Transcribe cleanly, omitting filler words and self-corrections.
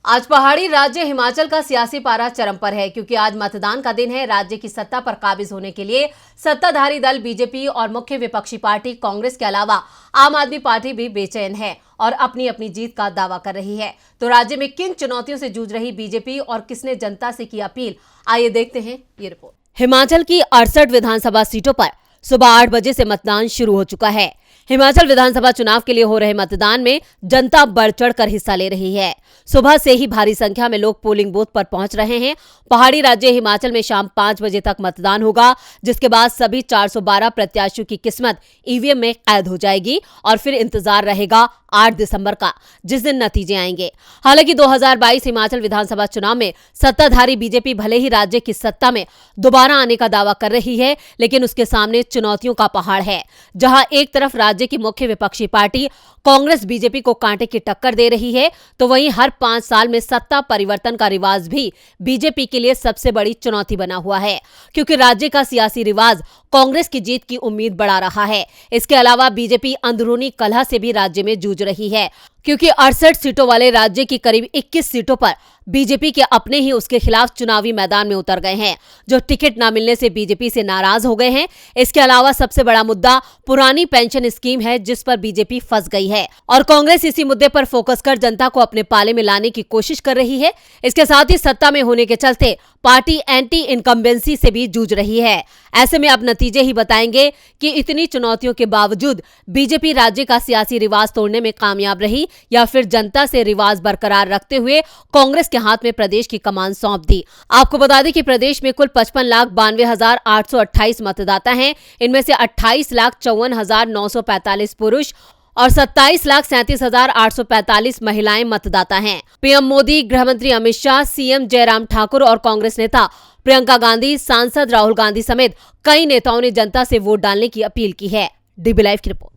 आज पहाड़ी राज्य हिमाचल का सियासी पारा चरम पर है, क्योंकि आज मतदान का दिन है। राज्य की सत्ता पर काबिज होने के लिए सत्ताधारी दल बीजेपी और मुख्य विपक्षी पार्टी कांग्रेस के अलावा आम आदमी पार्टी भी बेचैन है और अपनी अपनी जीत का दावा कर रही है। तो राज्य में किन चुनौतियों से जूझ रही बीजेपी और किसने जनता से की अपील, आइए देखते हैं ये रिपोर्ट। हिमाचल की 68 विधानसभा सीटों पर सुबह 8 बजे से मतदान शुरू हो चुका है। हिमाचल विधानसभा चुनाव के लिए हो रहे मतदान में जनता बढ़ चढ़कर हिस्सा ले रही है। सुबह से ही भारी संख्या में लोग पोलिंग बूथ पर पहुंच रहे हैं। पहाड़ी राज्य हिमाचल में शाम 5 बजे तक मतदान होगा, जिसके बाद सभी 412 प्रत्याशियों की किस्मत ईवीएम में कैद हो जाएगी और फिर इंतजार रहेगा 8 दिसंबर का, जिस दिन नतीजे आएंगे। हालांकि 2022 हिमाचल विधानसभा चुनाव में सत्ताधारी बीजेपी भले ही राज्य की सत्ता में दोबारा आने का दावा कर रही है, लेकिन उसके सामने चुनौतियों का पहाड़ है। जहां एक तरफ राज्य की मुख्य विपक्षी पार्टी कांग्रेस बीजेपी को कांटे की टक्कर दे रही है, तो वहीं हर 5 साल में सत्ता परिवर्तन का रिवाज भी बीजेपी के लिए सबसे बड़ी चुनौती बना हुआ है, क्योंकि राज्य का सियासी रिवाज कांग्रेस की जीत की उम्मीद बढ़ा रहा है। इसके अलावा बीजेपी अंदरूनी कलह से भी राज्य में जूझ रही है, क्योंकि 68 सीटों वाले राज्य की करीब 21 सीटों पर बीजेपी के अपने ही उसके खिलाफ चुनावी मैदान में उतर गए हैं, जो टिकट न मिलने से बीजेपी से नाराज हो गए हैं। इसके अलावा सबसे बड़ा मुद्दा पुरानी पेंशन स्कीम है, जिस पर बीजेपी फंस गई है और कांग्रेस इसी मुद्दे पर फोकस कर जनता को अपने पाले में लाने की कोशिश कर रही है। इसके साथ ही सत्ता में होने के चलते पार्टी एंटी इनकम्बेंसी से भी जूझ रही है। ऐसे में अब नतीजे ही बताएंगे कि इतनी चुनौतियों के बावजूद बीजेपी राज्य का सियासी रिवाज तोड़ने में कामयाब रही या फिर जनता से रिवाज बरकरार रखते हुए कांग्रेस के हाथ में प्रदेश की कमान सौंप दी। आपको बता दें कि प्रदेश में कुल 55,92,828 मतदाता हैं। इनमें से 28,54,945 पुरुष और 27,37,845 महिलाएं मतदाता हैं। पीएम मोदी, गृह मंत्री अमित शाह, सीएम जयराम ठाकुर और कांग्रेस नेता प्रियंका गांधी, सांसद राहुल गांधी समेत कई नेताओं ने जनता से वोट डालने की अपील की है। डीबी लाइव की रिपोर्ट।